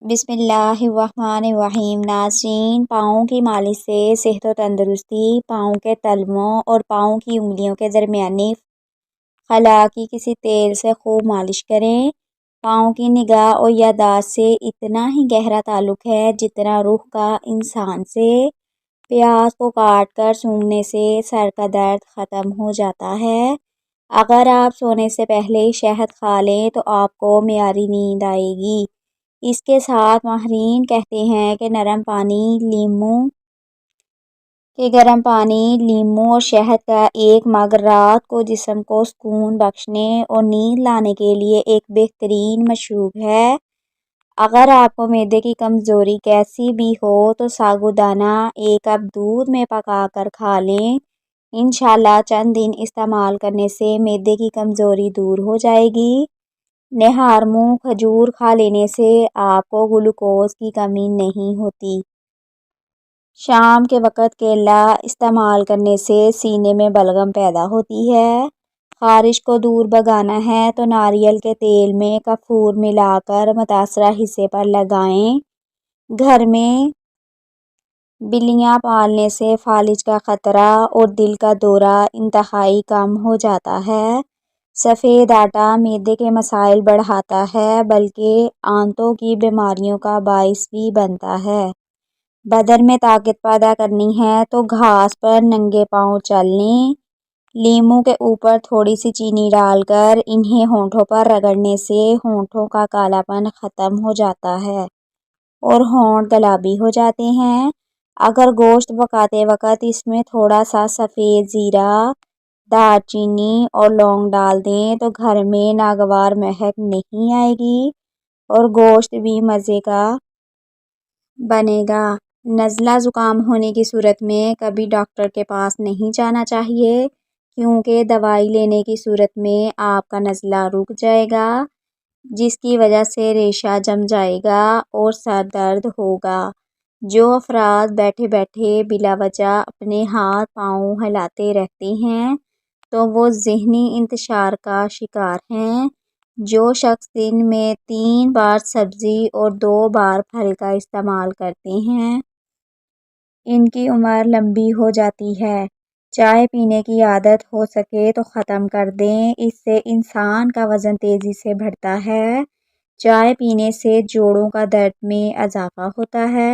بسم اللہ الرحمن الرحیم۔ ناظرین، پاؤں کی مالش سے صحت و تندرستی۔ پاؤں کے تلووں اور پاؤں کی انگلیوں کے درمیانی خلا کی کسی تیل سے خوب مالش کریں۔ پاؤں کی نگاہ اور یادداشت سے اتنا ہی گہرا تعلق ہے جتنا روح کا انسان سے۔ پیاز کو کاٹ کر سونگھنے سے سر کا درد ختم ہو جاتا ہے۔ اگر آپ سونے سے پہلے شہد کھا لیں تو آپ کو معیاری نیند آئے گی۔ اس کے ساتھ ماہرین کہتے ہیں کہ گرم پانی، لیموں اور شہد کا ایک مگ رات کو جسم کو سکون بخشنے اور نیند لانے کے لیے ایک بہترین مشروب ہے۔ اگر آپ کو معدے کی کمزوری کیسی بھی ہو تو ساگودانہ ایک کپ دودھ میں پکا کر کھا لیں۔ انشاءاللہ چند دن استعمال کرنے سے معدے کی کمزوری دور ہو جائے گی۔ نہار منہ کھجور کھا لینے سے آپ کو گلوکوز کی کمی نہیں ہوتی۔ شام کے وقت کیلا استعمال کرنے سے سینے میں بلغم پیدا ہوتی ہے۔ خارش کو دور بھگانا ہے تو ناریل کے تیل میں کافور ملا کر متاثرہ حصے پر لگائیں۔ گھر میں بلیاں پالنے سے فالج کا خطرہ اور دل کا دورہ انتہائی کم ہو جاتا ہے۔ سفید آٹا معدے کے مسائل بڑھاتا ہے بلکہ آنتوں کی بیماریوں کا باعث بھی بنتا ہے۔ بدن میں طاقت پیدا کرنی ہے تو گھاس پر ننگے پاؤں چل لیں۔ لیموں کے اوپر تھوڑی سی چینی ڈال کر انہیں ہونٹوں پر رگڑنے سے ہونٹوں کا کالا پن ختم ہو جاتا ہے اور ہونٹ گلابی ہو جاتے ہیں۔ اگر گوشت پکاتے وقت اس میں تھوڑا سا سفید زیرہ، دار چینی اور لونگ ڈال دیں تو گھر میں ناگوار مہک نہیں آئے گی اور گوشت بھی مزے کا بنے گا۔ نزلہ زکام ہونے کی صورت میں کبھی ڈاکٹر کے پاس نہیں جانا چاہیے کیونکہ دوائی لینے کی صورت میں آپ کا نزلہ رک جائے گا جس کی وجہ سے ریشہ جم جائے گا اور سر درد ہوگا۔ جو افراد بیٹھے بیٹھے بلا وجہ اپنے ہاتھ پاؤں ہلاتے رہتے ہیں تو وہ ذہنی انتشار کا شکار ہیں۔ جو شخص دن میں 3 بار سبزی اور 2 بار پھل کا استعمال کرتے ہیں ان کی عمر لمبی ہو جاتی ہے۔ چائے پینے کی عادت ہو سکے تو ختم کر دیں، اس سے انسان کا وزن تیزی سے بڑھتا ہے۔ چائے پینے سے جوڑوں کا درد میں اضافہ ہوتا ہے۔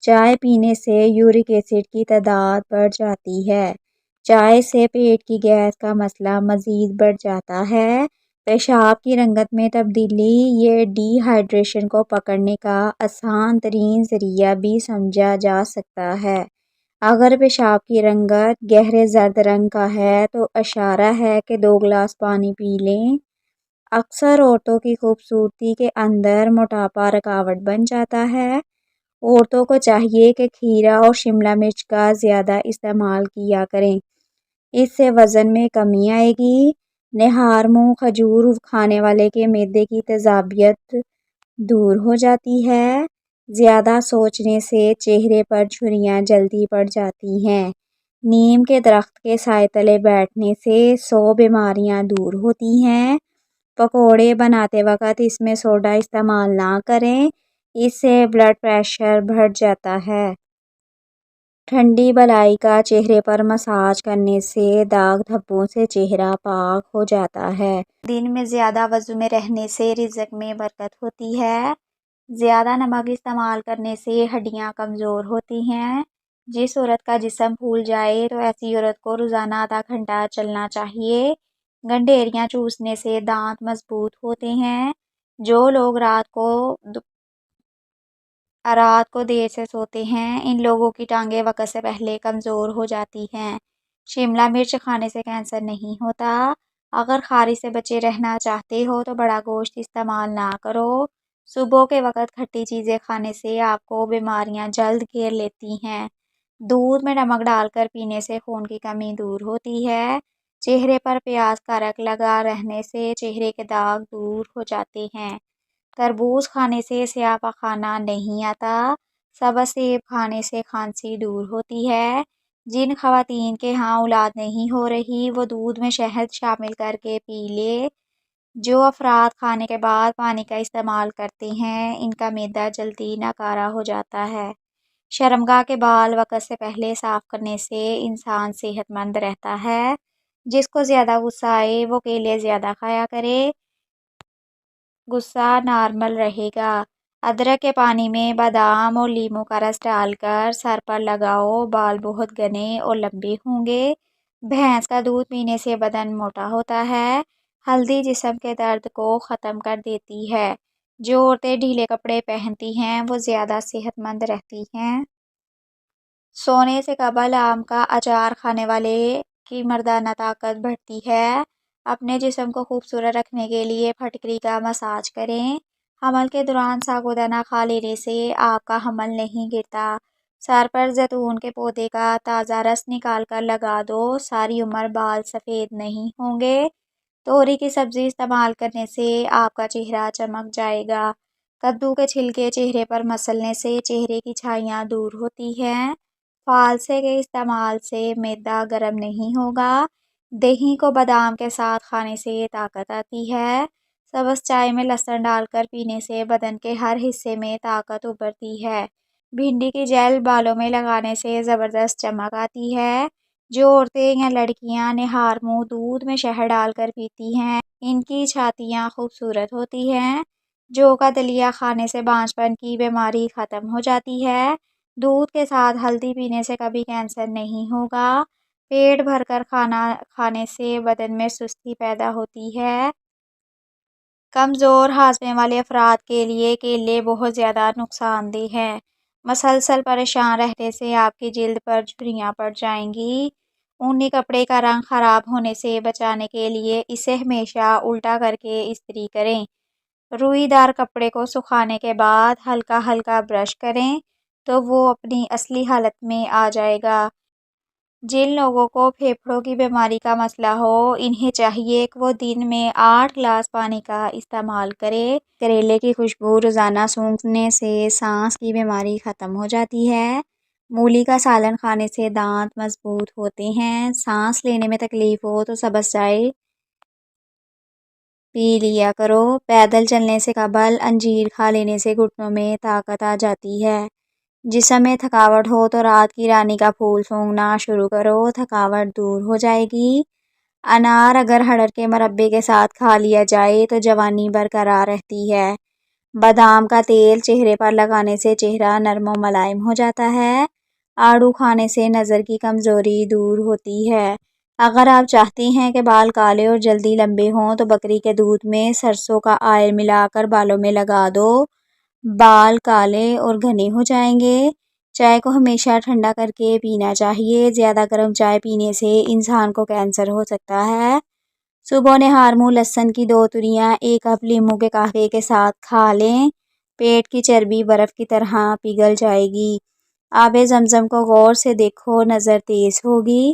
چائے پینے سے یورک ایسڈ کی تعداد بڑھ جاتی ہے۔ چائے سے پیٹ کی گیس کا مسئلہ مزید بڑھ جاتا ہے۔ پیشاب کی رنگت میں تبدیلی، یہ ڈی ہائیڈریشن کو پکڑنے کا آسان ترین ذریعہ بھی سمجھا جا سکتا ہے۔ اگر پیشاب کی رنگت گہرے زرد رنگ کا ہے تو اشارہ ہے کہ 2 گلاس پانی پی لیں۔ اکثر عورتوں کی خوبصورتی کے اندر موٹاپا رکاوٹ بن جاتا ہے۔ عورتوں کو چاہیے کہ کھیرا اور شملہ مرچ کا زیادہ استعمال کیا کریں، اس سے وزن میں کمی آئے گی۔ نہار منہ کھجور کھانے والے کے معدے کی تیزابیت دور ہو جاتی ہے۔ زیادہ سوچنے سے چہرے پر جھریاں جلدی پڑ جاتی ہیں۔ نیم کے درخت کے سائے تلے بیٹھنے سے 100 بیماریاں دور ہوتی ہیں۔ پکوڑے بناتے وقت اس میں سوڈا استعمال نہ کریں، اس سے بلڈ پریشر بڑھ جاتا ہے۔ ٹھنڈی بالائی کا چہرے پر مساج کرنے سے داغ دھبوں سے چہرہ پاک ہو جاتا ہے۔ دن میں زیادہ وضو میں رہنے سے رزق میں برکت ہوتی ہے۔ زیادہ نمک استعمال کرنے سے ہڈیاں کمزور ہوتی ہیں۔ جس عورت کا جسم پھول جائے تو ایسی عورت کو روزانہ آدھا گھنٹہ چلنا چاہیے۔ گنڈیریاں چوسنے سے دانت مضبوط ہوتے ہیں۔ جو لوگ رات کو دیر سے سوتے ہیں ان لوگوں کی ٹانگیں وقت سے پہلے کمزور ہو جاتی ہیں۔ شملہ مرچ کھانے سے کینسر نہیں ہوتا۔ اگر خارش سے بچے رہنا چاہتے ہو تو بڑا گوشت استعمال نہ کرو۔ صبح کے وقت کھٹی چیزیں کھانے سے آپ کو بیماریاں جلد گھیر لیتی ہیں۔ دودھ میں نمک ڈال کر پینے سے خون کی کمی دور ہوتی ہے۔ چہرے پر پیاز کا رنگ لگا رہنے سے چہرے کے داغ دور ہو جاتے ہیں۔ تربوز کھانے سے سیاہ پخانہ نہیں آتا۔ سبز سیب کھانے سے کھانسی دور ہوتی ہے۔ جن خواتین کے ہاں اولاد نہیں ہو رہی وہ دودھ میں شہد شامل کر کے پی لے۔ جو افراد کھانے کے بعد پانی کا استعمال کرتے ہیں ان کا معدہ جلدی ناکارہ ہو جاتا ہے۔ شرمگاہ کے بال وقت سے پہلے صاف کرنے سے انسان صحت مند رہتا ہے۔ جس کو زیادہ غصہ آئے وہ کیلے زیادہ کھایا کرے، غصہ نارمل رہے گا۔ ادرک کے پانی میں بادام اور لیموں کا رس ڈال کر سر پر لگاؤ، بال بہت گھنے اور لمبے ہوں گے۔ بھینس کا دودھ پینے سے بدن موٹا ہوتا ہے۔ ہلدی جسم کے درد کو ختم کر دیتی ہے۔ جو عورتیں ڈھیلے کپڑے پہنتی ہیں وہ زیادہ صحت مند رہتی ہیں۔ سونے سے قبل آم کا اچار کھانے والے کی مردانہ طاقت بڑھتی ہے۔ اپنے جسم کو خوبصورت رکھنے کے لیے پھٹکری کا مساج کریں۔ حمل کے دوران ساگودانہ کھا لینے سے آپ کا حمل نہیں گرتا۔ سر پر زیتون کے پودے کا تازہ رس نکال کر لگا دو، ساری عمر بال سفید نہیں ہوں گے۔ توری کی سبزی استعمال کرنے سے آپ کا چہرہ چمک جائے گا۔ کدو کے چھلکے چہرے پر مسلنے سے چہرے کی چھائیاں دور ہوتی ہیں۔ فالسے کے استعمال سے معدہ گرم نہیں ہوگا۔ دہی کو بادام کے ساتھ کھانے سے طاقت آتی ہے۔ سبز چائے میں لہسن ڈال کر پینے سے بدن کے ہر حصے میں طاقت ابھرتی ہے۔ بھنڈی کی جیل بالوں میں لگانے سے زبردست چمک آتی ہے۔ جو عورتیں یا لڑکیاں نہار منہ دودھ میں شہد ڈال کر پیتی ہیں ان کی چھاتیاں خوبصورت ہوتی ہیں۔ جو کا دلیا کھانے سے بانجھ پن کی بیماری ختم ہو جاتی ہے۔ دودھ کے ساتھ ہلدی پینے سے کبھی کینسر نہیں ہوگا۔ پیٹ بھر کر کھانا کھانے سے بدن میں سستی پیدا ہوتی ہے۔ کمزور ہاضمے والے افراد کے لیے کیلے بہت زیادہ نقصان دہ ہیں۔ مسلسل پریشان رہنے سے آپ کی جلد پر جھریاں پڑ جائیں گی۔ اونی کپڑے کا رنگ خراب ہونے سے بچانے کے لیے اسے ہمیشہ الٹا کر کے استری کریں۔ روئی دار کپڑے کو سکھانے کے بعد ہلکا ہلکا برش کریں تو وہ اپنی اصلی حالت میں آ جائے گا۔ جن لوگوں کو پھیپھڑوں کی بیماری کا مسئلہ ہو انہیں چاہیے کہ وہ دن میں 8 گلاس پانی کا استعمال کریں۔ کریلے کی خوشبو روزانہ سونگھنے سے سانس کی بیماری ختم ہو جاتی ہے۔ مولی کا سالن کھانے سے دانت مضبوط ہوتے ہیں۔ سانس لینے میں تکلیف ہو تو سبز چائے پی لیا کرو۔ پیدل چلنے سے قبل انجیر کھا لینے سے گھٹنوں میں طاقت آ جاتی ہے۔ جسم میں تھکاوٹ ہو تو رات کی رانی کا پھول سونگھنا شروع کرو، تھکاوٹ دور ہو جائے گی۔ انار اگر ہڑر کے مربے کے ساتھ کھا لیا جائے تو جوانی برقرار رہتی ہے۔ بادام کا تیل چہرے پر لگانے سے چہرہ نرم و ملائم ہو جاتا ہے۔ آڑو کھانے سے نظر کی کمزوری دور ہوتی ہے۔ اگر آپ چاہتے ہیں کہ بال کالے اور جلدی لمبے ہوں تو بکری کے دودھ میں سرسوں کا آئل ملا کر بالوں میں لگا دو، بال کالے اور گھنے ہو جائیں گے۔ چائے کو ہمیشہ ٹھنڈا کر کے پینا چاہیے۔ زیادہ گرم چائے پینے سے انسان کو کینسر ہو سکتا ہے۔ صبح نہار منہ لہسن کی 2 تریاں 1 کپ لیموں کے قہوے کے ساتھ کھا لیں، پیٹ کی چربی برف کی طرح پگھل جائے گی۔ آب زمزم کو غور سے دیکھو، نظر تیز ہوگی۔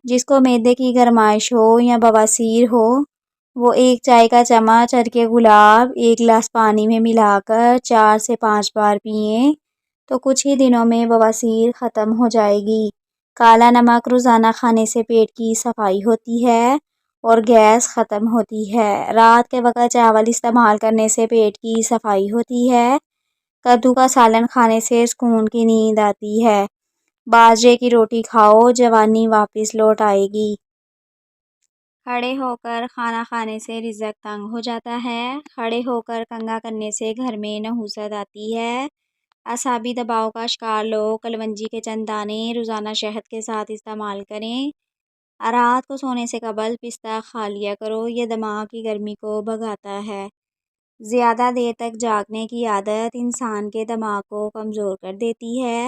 جس کو معدے کی گرمائش ہو یا بواسیر ہو وہ 1 چائے کا چمچ عرق گلاب 1 گلاس پانی میں ملا کر 4 سے 5 بار پئیں تو کچھ ہی دنوں میں بواسیر ختم ہو جائے گی۔ کالا نمک روزانہ کھانے سے پیٹ کی صفائی ہوتی ہے اور گیس ختم ہوتی ہے۔ رات کے وقت چاول استعمال کرنے سے پیٹ کی صفائی ہوتی ہے۔ کدو کا سالن کھانے سے سکون کی نیند آتی ہے۔ باجرے کی روٹی کھاؤ، جوانی واپس لوٹ آئے گی۔ کھڑے ہو کر کھانا کھانے سے رزق تنگ ہو جاتا ہے۔ کھڑے ہو کر کنگھا کرنے سے گھر میں نحوست آتی ہے۔ اعصابی دباؤ کا شکار لوگ کلونجی کے چند دانے روزانہ شہد کے ساتھ استعمال کریں۔ رات کو سونے سے قبل پستہ کھا لیا کرو، یہ دماغ کی گرمی کو بھگاتا ہے۔ زیادہ دیر تک جاگنے کی عادت انسان کے دماغ کو کمزور کر دیتی ہے۔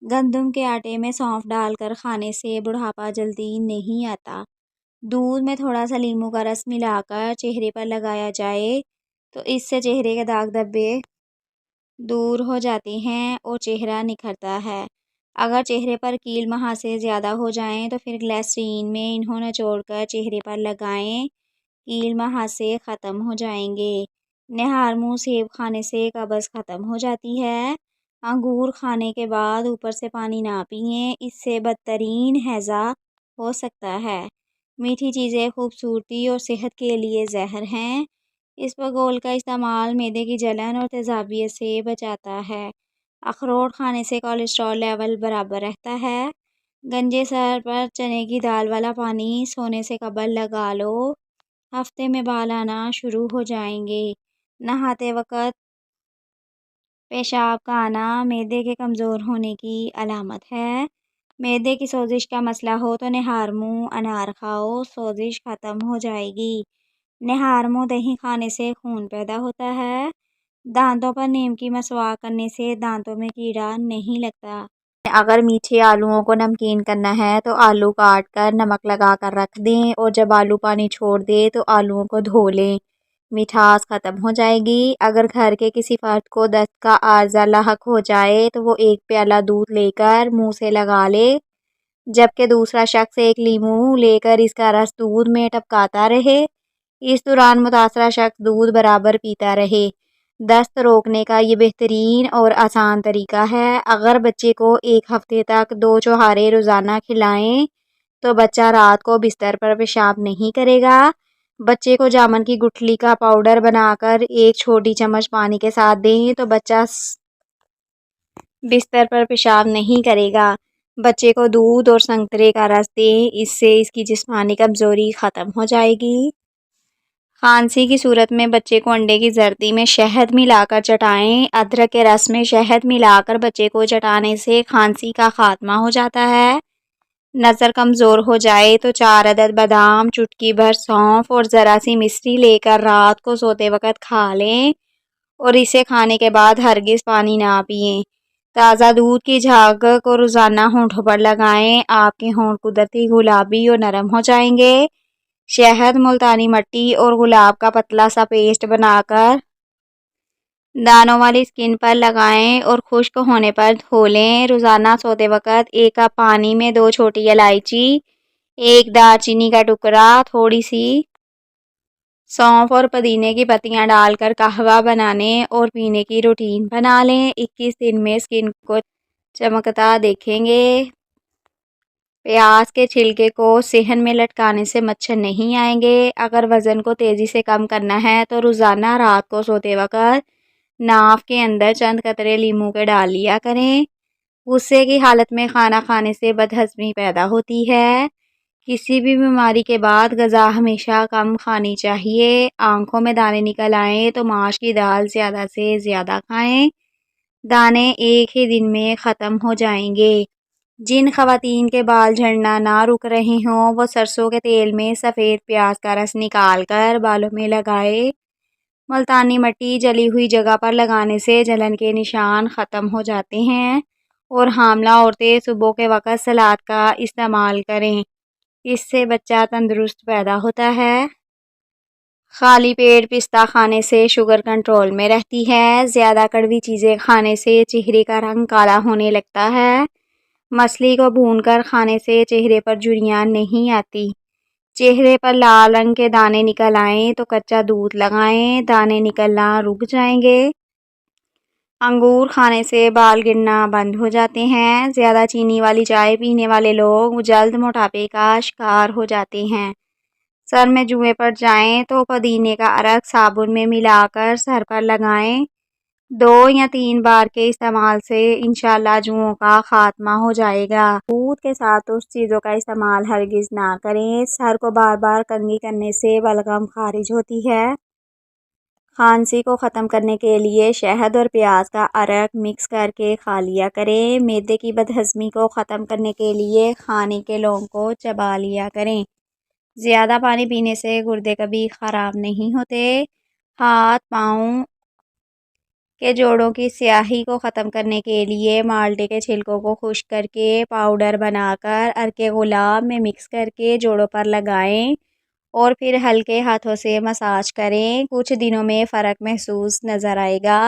گندم کے آٹے میں سونف ڈال کر کھانے سے بڑھاپا جلدی نہیں آتا۔ دودھ میں تھوڑا سا لیموں کا رس ملا کر چہرے پر لگایا جائے تو اس سے چہرے کے داغ دھبے دور ہو جاتے ہیں اور چہرہ نکھرتا ہے۔ اگر چہرے پر کیل مہاسے زیادہ ہو جائیں تو پھر گلیسرین میں انہیں نچوڑ کر چہرے پر لگائیں، کیل مہاسے ختم ہو جائیں گے۔ نہار منہ سیب کھانے سے قبض ختم ہو جاتی ہے۔ انگور کھانے کے بعد اوپر سے پانی نہ پئیں، اس سے بدترین ہیضہ ہو سکتا ہے۔ میٹھی چیزیں خوبصورتی اور صحت کے لیے زہر ہیں۔ اس بقول کا استعمال معدے کی جلن اور تیزابیت سے بچاتا ہے۔ اخروٹ کھانے سے کولیسٹرول لیول برابر رہتا ہے۔ گنجے سر پر چنے کی دال والا پانی سونے سے قبل لگا لو، ہفتے میں بال آنا شروع ہو جائیں گے۔ نہاتے وقت پیشاب کا آنا معدے کے کمزور ہونے کی علامت ہے۔ معدے کی سوزش کا مسئلہ ہو تو نہار منہ انار کھاؤ، سوزش ختم ہو جائے گی۔ نہار منہ دہی کھانے سے خون پیدا ہوتا ہے۔ دانتوں پر نیم کی مسواک کرنے سے دانتوں میں کیڑا نہیں لگتا۔ اگر میٹھے آلوؤں کو نمکین کرنا ہے تو آلو کاٹ کر نمک لگا کر رکھ دیں اور جب آلو پانی چھوڑ دے تو آلوؤں کو دھو لیں، مٹھاس ختم ہو جائے گی۔ اگر گھر کے کسی فرد کو دست کا عارضہ لاحق ہو جائے تو وہ ایک پیالہ دودھ لے کر منہ سے لگا لے، جبکہ دوسرا شخص ایک لیموں لے کر اس کا رس دودھ میں ٹپکاتا رہے۔ اس دوران متاثرہ شخص دودھ برابر پیتا رہے۔ دست روکنے کا یہ بہترین اور آسان طریقہ ہے۔ اگر بچے کو ایک ہفتے تک 2 چوہارے روزانہ کھلائیں تو بچہ رات کو بستر پر پیشاب نہیں کرے گا۔ بچے کو جامن کی گٹھلی کا پاؤڈر بنا کر 1 چھوٹی چمچ پانی کے ساتھ دیں تو بچہ بستر پر پیشاب نہیں کرے گا۔ بچے کو دودھ اور سنترے کا رس دیں، اس سے اس کی جسمانی کمزوری ختم ہو جائے گی۔ کھانسی کی صورت میں بچے کو انڈے کی زردی میں شہد ملا کر چٹائیں۔ ادرک کے رس میں شہد ملا کر بچے کو چٹانے سے کھانسی کا خاتمہ ہو جاتا ہے۔ نظر کمزور ہو جائے تو 4 عدد بادام، چٹکی بھر سونف اور ذرا سی مصری لے کر رات کو سوتے وقت کھا لیں اور اسے کھانے کے بعد ہرگز پانی نہ پئیں۔ تازہ دودھ کی جھاگ کو روزانہ ہونٹوں پر لگائیں، آپ کے ہونٹ قدرتی گلابی اور نرم ہو جائیں گے۔ شہد، ملتانی مٹی اور گلاب کا پتلا سا پیسٹ بنا کر دانوں والی سکن پر لگائیں اور خشک ہونے پر دھو لیں۔ روزانہ سوتے وقت 1 کپ پانی میں 2 چھوٹی الائچی، 1 دار چینی کا ٹکڑا، تھوڑی سی سونف اور پودینے کی پتیاں ڈال کر قہوہ بنانے اور پینے کی روٹین بنا لیں۔ 21 دن میں سکن کو چمکتا دیکھیں گے۔ پیاز کے چھلکے کو صحن میں لٹکانے سے مچھر نہیں آئیں گے۔ اگر وزن کو تیزی سے کم کرنا ہے تو روزانہ رات کو سوتے وقت ناف کے اندر چند قطرے لیموں کے ڈال لیا کریں۔ غصے کی حالت میں کھانا کھانے سے بدہضمی پیدا ہوتی ہے۔ کسی بھی بیماری کے بعد غذا ہمیشہ کم کھانی چاہیے۔ آنکھوں میں دانے نکل آئیں تو ماش کی دال زیادہ سے زیادہ کھائیں۔ دانے ایک ہی دن میں ختم ہو جائیں گے۔ جن خواتین کے بال جھڑنا نہ رک رہے ہوں وہ سرسوں کے تیل میں سفید پیاز کا رس نکال کر بالوں میں لگائے۔ ملتانی مٹی جلی ہوئی جگہ پر لگانے سے جلن کے نشان ختم ہو جاتے ہیں۔ اور حاملہ عورتیں صبح کے وقت سلاد کا استعمال کریں، اس سے بچہ تندرست پیدا ہوتا ہے۔ خالی پیٹ پستہ کھانے سے شوگر کنٹرول میں رہتی ہے۔ زیادہ کڑوی چیزیں کھانے سے چہرے کا رنگ کالا ہونے لگتا ہے۔ مچھلی کو بھون کر کھانے سے چہرے پر جھریاں نہیں آتی۔ چہرے پر لال رنگ کے دانے نکل آئیں تو کچا دودھ لگائیں، دانے نکلنا رک جائیں گے۔ انگور کھانے سے بال گرنا بند ہو جاتے ہیں۔ زیادہ چینی والی چائے پینے والے لوگ جلد موٹاپے کا شکار ہو جاتے ہیں۔ سر میں جوئیں پڑ جائیں تو پودینے کا عرق صابن میں ملا کر سر پر لگائیں۔ 2 یا 3 بار کے استعمال سے انشاءاللہ جوؤں کا خاتمہ ہو جائے گا۔ دودھ کے ساتھ اس چیزوں کا استعمال ہرگز نہ کریں۔ سر کو بار بار کنگھی کرنے سے بلغم خارج ہوتی ہے۔ کھانسی کو ختم کرنے کے لیے شہد اور پیاز کا عرق مکس کر کے کھا لیا کریں۔ معدے کی بدہضمی کو ختم کرنے کے لیے کھانے کے لوگ کو چبا لیا کریں۔ زیادہ پانی پینے سے گردے کبھی خراب نہیں ہوتے۔ ہاتھ پاؤں کے جوڑوں کی سیاہی کو ختم کرنے کے لیے مالٹے کے چھلکوں کو خشک کر کے پاؤڈر بنا کر عرق گلاب میں مکس کر کے جوڑوں پر لگائیں اور پھر ہلکے ہاتھوں سے مساج کریں۔ کچھ دنوں میں فرق محسوس نظر آئے گا۔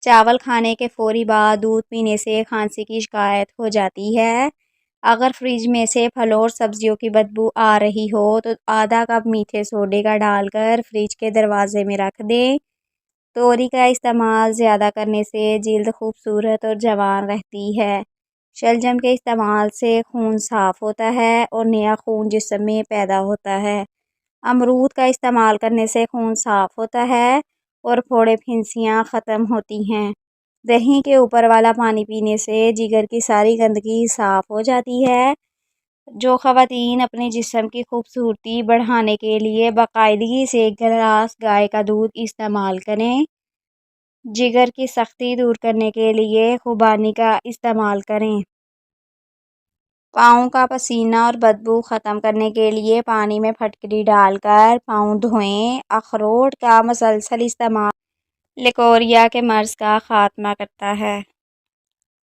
چاول کھانے کے فوری بعد دودھ پینے سے کھانسی کی شکایت ہو جاتی ہے۔ اگر فریج میں سے پھلوں اور سبزیوں کی بدبو آ رہی ہو تو آدھا کپ میٹھے سوڈے کا ڈال کر فریج کے دروازے میں رکھ دیں۔ توری کا استعمال زیادہ کرنے سے جلد خوبصورت اور جوان رہتی ہے۔ شلجم کے استعمال سے خون صاف ہوتا ہے اور نیا خون جسم میں پیدا ہوتا ہے۔ امرود کا استعمال کرنے سے خون صاف ہوتا ہے اور پھوڑے پھنسیاں ختم ہوتی ہیں۔ دہی کے اوپر والا پانی پینے سے جگر کی ساری گندگی صاف ہو جاتی ہے۔ جو خواتین اپنے جسم کی خوبصورتی بڑھانے کے لیے باقاعدگی سے ایک گلاس گائے کا دودھ استعمال کریں، جگر کی سختی دور کرنے کے لیے خوبانی کا استعمال کریں۔ پاؤں کا پسینہ اور بدبو ختم کرنے کے لیے پانی میں پھٹکری ڈال کر پاؤں دھوئیں۔ اخروٹ کا مسلسل استعمال لیکوریا کے مرض کا خاتمہ کرتا ہے۔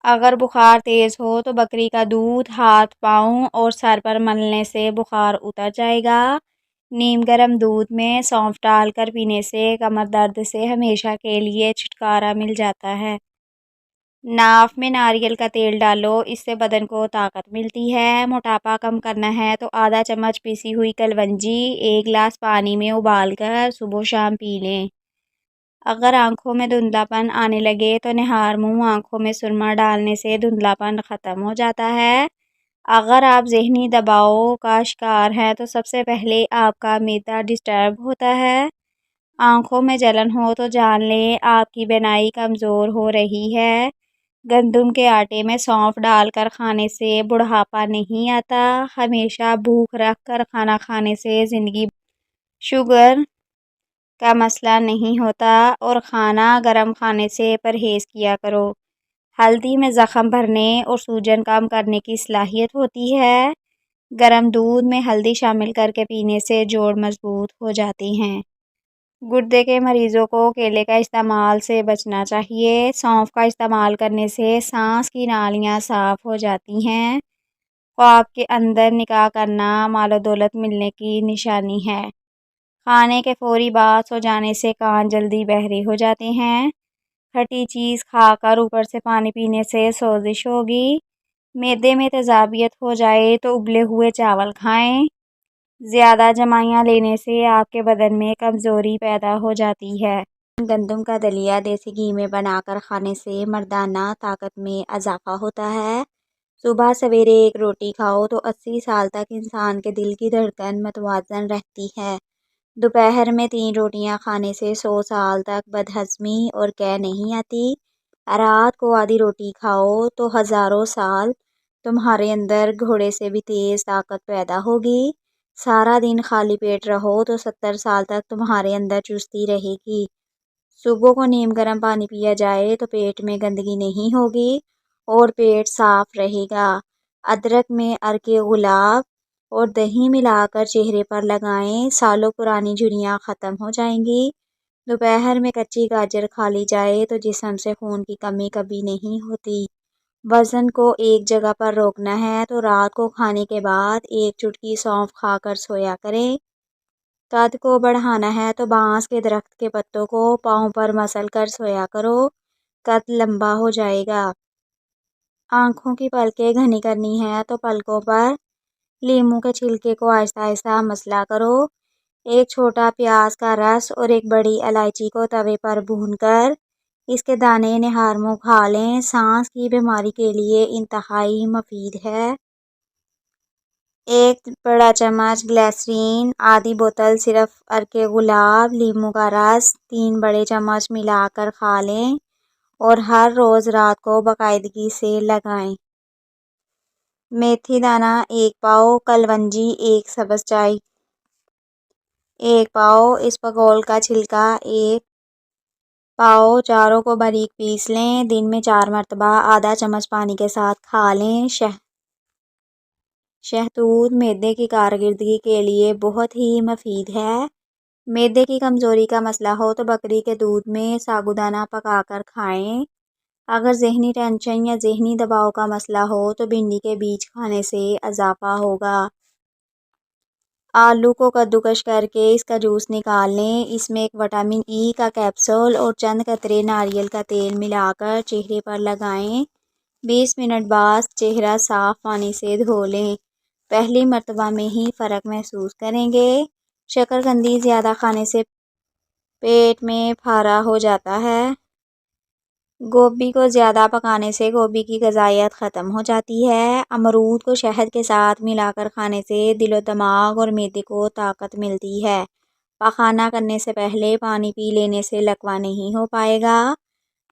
اگر بخار تیز ہو تو بکری کا دودھ ہاتھ، پاؤں اور سر پر ملنے سے بخار اتر جائے گا۔ نیم گرم دودھ میں سونف ڈال کر پینے سے کمر درد سے ہمیشہ کے لیے چھٹکارا مل جاتا ہے۔ ناف میں ناریل کا تیل ڈالو، اس سے بدن کو طاقت ملتی ہے۔ موٹاپا کم کرنا ہے تو آدھا چمچ پیسی ہوئی کلونجی ایک گلاس پانی میں ابال کر صبح و شام پی لیں۔ اگر آنکھوں میں دھندلا پن آنے لگے تو نہار منہ آنکھوں میں سرما ڈالنے سے دھندلا پن ختم ہو جاتا ہے۔ اگر آپ ذہنی دباؤ کا شکار ہیں تو سب سے پہلے آپ کا معدہ ڈسٹرب ہوتا ہے۔ آنکھوں میں جلن ہو تو جان لیں آپ کی بینائی کمزور ہو رہی ہے۔ گندم کے آٹے میں سونف ڈال کر کھانے سے بڑھاپا نہیں آتا۔ ہمیشہ بھوک رکھ کر کھانا کھانے سے زندگی شوگر کا مسئلہ نہیں ہوتا اور کھانا گرم کھانے سے پرہیز کیا کرو۔ ہلدی میں زخم بھرنے اور سوجن کم کرنے کی صلاحیت ہوتی ہے۔ گرم دودھ میں ہلدی شامل کر کے پینے سے جوڑ مضبوط ہو جاتے ہیں۔ گردے کے مریضوں کو کیلے کا استعمال سے بچنا چاہیے۔ سونف کا استعمال کرنے سے سانس کی نالیاں صاف ہو جاتی ہیں۔ خواب کے اندر نکاح کرنا مال و دولت ملنے کی نشانی ہے۔ کھانے کے فوری بعد سو جانے سے کان جلدی بہرے ہو جاتے ہیں۔ کھٹی چیز کھا کر اوپر سے پانی پینے سے سوزش ہوگی۔ معدے میں تیزابیت ہو جائے تو ابلے ہوئے چاول کھائیں۔ زیادہ جمائیاں لینے سے آپ کے بدن میں کمزوری پیدا ہو جاتی ہے۔ گندم کا دلیا دیسی گھی میں بنا کر کھانے سے مردانہ طاقت میں اضافہ ہوتا ہے۔ صبح سویرے ایک روٹی کھاؤ تو 80 سال تک انسان کے دل کی دھڑکن متوازن رہتی ہے۔ دوپہر میں 3 روٹیاں کھانے سے 100 سال تک بدہضمی اور قے نہیں آتی۔ رات کو آدھی روٹی کھاؤ تو ہزاروں سال تمہارے اندر گھوڑے سے بھی تیز طاقت پیدا ہوگی۔ سارا دن خالی پیٹ رہو تو 70 سال تک تمہارے اندر چستی رہے گی۔ صبح کو نیم گرم پانی پیا جائے تو پیٹ میں گندگی نہیں ہوگی اور پیٹ صاف رہے گا۔ ادرک میں عرق گلاب اور دہی ملا کر چہرے پر لگائیں، سالوں پرانی جھریاں ختم ہو جائیں گی۔ دوپہر میں کچی گاجر کھا لی جائے تو جسم سے خون کی کمی کبھی نہیں ہوتی۔ وزن کو ایک جگہ پر روکنا ہے تو رات کو کھانے کے بعد ایک چٹکی سونف کھا کر سویا کریں۔ قد کو بڑھانا ہے تو بانس کے درخت کے پتوں کو پاؤں پر مسل کر سویا کرو، قد لمبا ہو جائے گا۔ آنکھوں کی پلکیں گھنی کرنی ہے تو پلکوں پر لیموں کے چھلکے کو آہستہ آہستہ مسلا کرو۔ ایک چھوٹا پیاز کا رس اور ایک بڑی الائچی کو توے پر بھون کر اس کے دانے نہار منہ کھا لیں۔ سانس کی بیماری کے لیے انتہائی مفید ہے۔ ایک بڑا چمچ گلیسرین، آدھی بوتل صرف عرق گلاب، لیموں کا رس 3 بڑے چمچ ملا کر کھا لیں اور ہر روز رات کو باقاعدگی سے لگائیں۔ میتھی دانہ 1 پاؤ، کلونجی 1 سبز چائے 1 پاؤ، اسپغول کا چھلکا 1 پاؤ، چاروں کو باریک پیس لیں۔ دن میں 4 مرتبہ آدھا چمچ پانی کے ساتھ کھا لیں۔ شہتوت معدے کی کارکردگی کے لیے بہت ہی مفید ہے۔ معدے کی کمزوری کا مسئلہ ہو تو بکری کے دودھ میں سابودانہ پکا کر کھائیں۔ اگر ذہنی ٹینشن یا ذہنی دباؤ کا مسئلہ ہو تو بھنڈی کے بیج کھانے سے اضافہ ہوگا۔ آلو کو کدوکش کر کے اس کا جوس نکال لیں۔ اس میں ایک وٹامن ای کا کیپسول اور چند قطرے ناریل کا تیل ملا کر چہرے پر لگائیں۔ 20 منٹ بعد چہرہ صاف پانی سے دھو لیں۔ پہلی مرتبہ میں ہی فرق محسوس کریں گے۔ شکرقندی زیادہ کھانے سے پیٹ میں پھارا ہو جاتا ہے۔ گوبھی کو زیادہ پکانے سے گوبھی کی غذائیت ختم ہو جاتی ہے۔ امرود کو شہد کے ساتھ ملا کر کھانے سے دل و دماغ اور معدے کو طاقت ملتی ہے۔ پخانہ کرنے سے پہلے پانی پی لینے سے لقوہ نہیں ہو پائے گا۔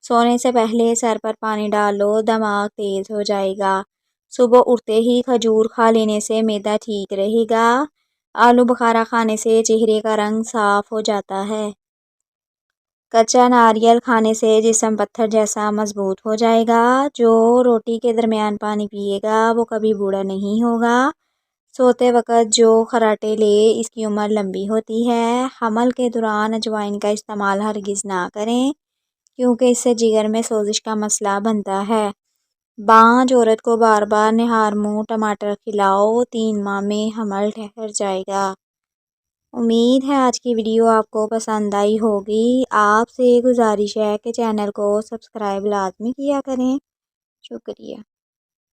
سونے سے پہلے سر پر پانی ڈال لو، دماغ تیز ہو جائے گا۔ صبح اٹھتے ہی کھجور کھا لینے سے معدہ ٹھیک رہے گا۔ آلو بخارا کھانے سے چہرے کا رنگ صاف ہو جاتا ہے۔ کچا ناریل کھانے سے جسم پتھر جیسا مضبوط ہو جائے گا۔ جو روٹی کے درمیان پانی پیے گا وہ کبھی بوڑھا نہیں ہوگا۔ سوتے وقت جو خراٹے لے اس کی عمر لمبی ہوتی ہے۔ حمل کے دوران اجوائن کا استعمال ہرگز نہ کریں کیونکہ اس سے جگر میں سوزش کا مسئلہ بنتا ہے۔ بانجھ عورت کو بار بار نہار منہ ٹماٹر کھلاؤ، 3 ماہ میں حمل ٹھہر جائے گا۔ امید ہے آج کی ویڈیو آپ کو پسند آئی ہوگی۔ آپ سے گزارش ہے کہ چینل کو سبسکرائب لازمی کیا کریں۔ شکریہ۔